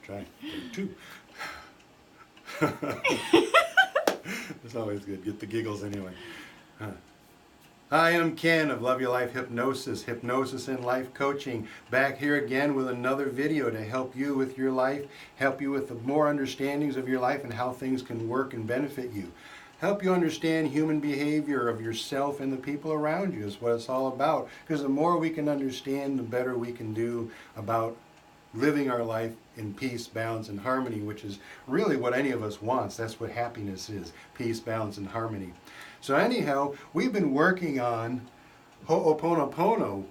Try two. It's always good. Get the giggles anyway. Huh. Hi, I'm Ken of Love Your Life Hypnosis, Hypnosis and Life Coaching. Back here again with another video to help you with your life, help you with the more understandings of your life and how things can work and benefit you. Help you understand human behavior of yourself and the people around you is what it's all about. Because the more we can understand, the better we can do about living our life in peace, balance, and harmony, which is really what any of us wants. That's what happiness is, peace, balance, and harmony. So anyhow, we've been working on Ho'oponopono.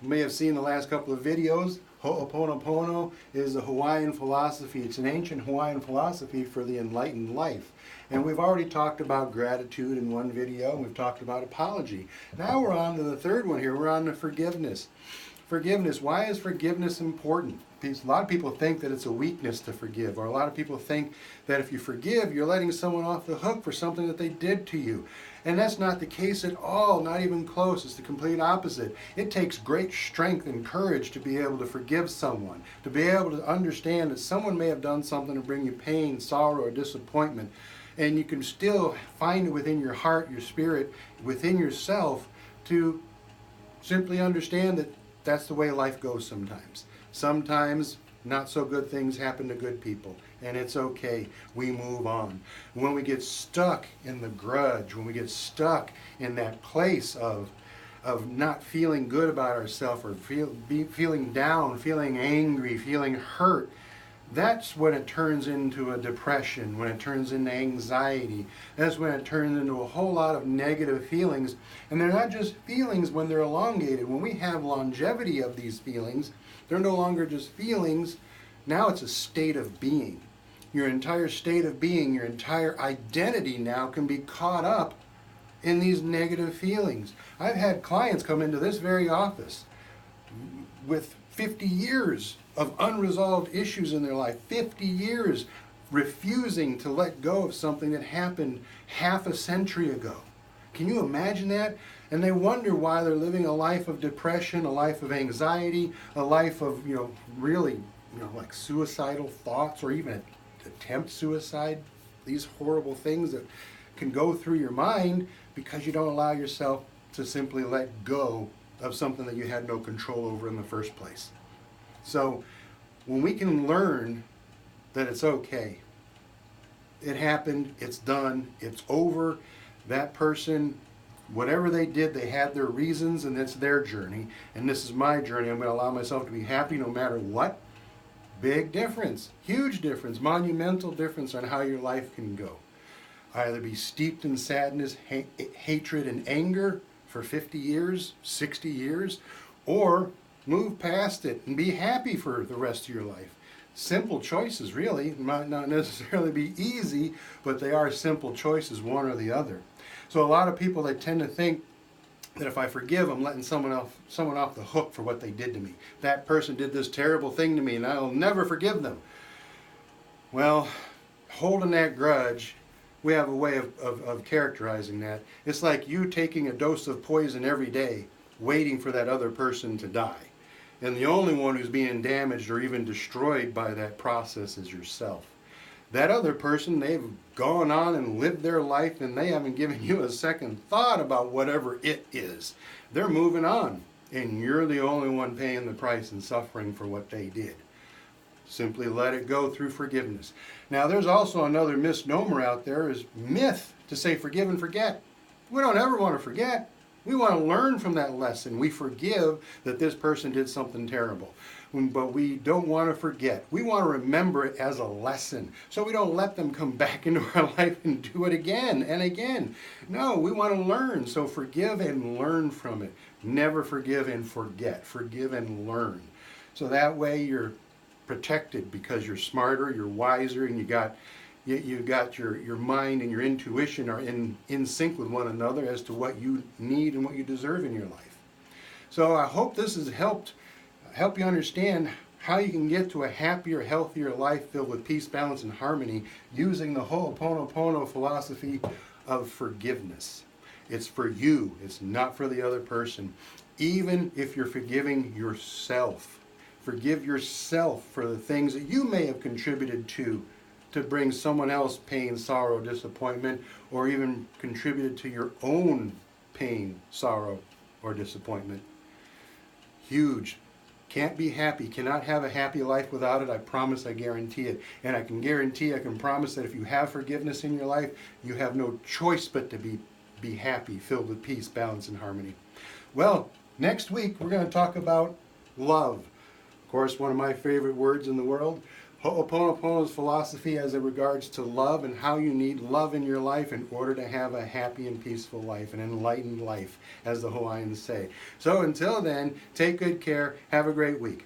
You may have seen the last couple of videos. Ho'oponopono is a Hawaiian philosophy. It's an ancient Hawaiian philosophy for the enlightened life. And we've already talked about gratitude in one video. We've talked about apology. Now we're on to the third one here. We're on to forgiveness. Forgiveness. Why is forgiveness important? Because a lot of people think that it's a weakness to forgive, or a lot of people think that if you forgive, you're letting someone off the hook for something that they did to you. And that's not the case at all, not even close. It's the complete opposite. It takes great strength and courage to be able to forgive someone, to be able to understand that someone may have done something to bring you pain, sorrow, or disappointment, and you can still find it within your heart, your spirit, within yourself to simply understand that that's the way life goes sometimes. Sometimes not so good things happen to good people, and it's okay. We move on. When we get stuck in the grudge, when we get stuck in that place of not feeling good about ourselves, or feeling down, feeling angry, feeling hurt, that's when it turns into a depression, when it turns into anxiety. That's when it turns into a whole lot of negative feelings. And they're not just feelings when they're elongated. When we have longevity of these feelings, they're no longer just feelings. Now it's a state of being. Your entire state of being, your entire identity now can be caught up in these negative feelings. I've had clients come into this very office with 50 years of unresolved issues in their life, 50 years refusing to let go of something that happened half a century ago. Can you imagine that? And they wonder why they're living a life of depression, a life of anxiety, a life of, really, like suicidal thoughts, or even attempt suicide, these horrible things that can go through your mind because you don't allow yourself to simply let go of something that you had no control over in the first place. So when we can learn that it's okay, it happened, it's done, it's over, that person, whatever they did, they had their reasons, and it's their journey, and this is my journey. I'm going to allow myself to be happy no matter what. Big difference, huge difference, monumental difference on how your life can go. Either be steeped in sadness, hatred, and anger for 50 years, 60 years, or move past it and be happy for the rest of your life. Simple choices, really. Might not necessarily be easy, but they are simple choices, one or the other. So a lot of people, they tend to think that if I forgive, I'm letting someone off the hook for what they did to me. That person did this terrible thing to me, and I'll never forgive them. Well, holding that grudge, we have a way of characterizing that. It's like you taking a dose of poison every day, waiting for that other person to die. And the only one who's being damaged or even destroyed by that process is yourself. That other person, they've gone on and lived their life, and they haven't given you a second thought about whatever it is. They're moving on, and you're the only one paying the price and suffering for what they did. Simply let it go through forgiveness. Now, there's also another misnomer out there, is myth, to say forgive and forget. We don't ever want to forget. We want to learn from that lesson. We forgive that this person did something terrible, but we don't want to forget. We want to remember it as a lesson, so we don't let them come back into our life and do it again and again. No, we want to learn, so forgive and learn from it. Never forgive and forget. Forgive and learn. So that way you're protected, because you're smarter, you're wiser, and you got your mind and your intuition are in sync with one another as to what you need and what you deserve in your life. So I hope this has help you understand how you can get to a happier, healthier life filled with peace, balance, and harmony using the Ho'oponopono philosophy of forgiveness. It's for you. It's not for the other person. Even if you're forgiving yourself, Forgive yourself for the things that you may have contributed to bring someone else pain, sorrow, disappointment, or even contributed to your own pain, sorrow, or disappointment. Huge. Can't be happy, cannot have a happy life without it. I promise, I guarantee it. And I can guarantee, I can promise that if you have forgiveness in your life, you have no choice but to be happy, filled with peace, balance, and harmony. Well, next week we're going to talk about love. Of course, one of my favorite words in the world. Ho'oponopono's philosophy as it regards to love and how you need love in your life in order to have a happy and peaceful life, an enlightened life, as the Hawaiians say. So until then, take good care. Have a great week.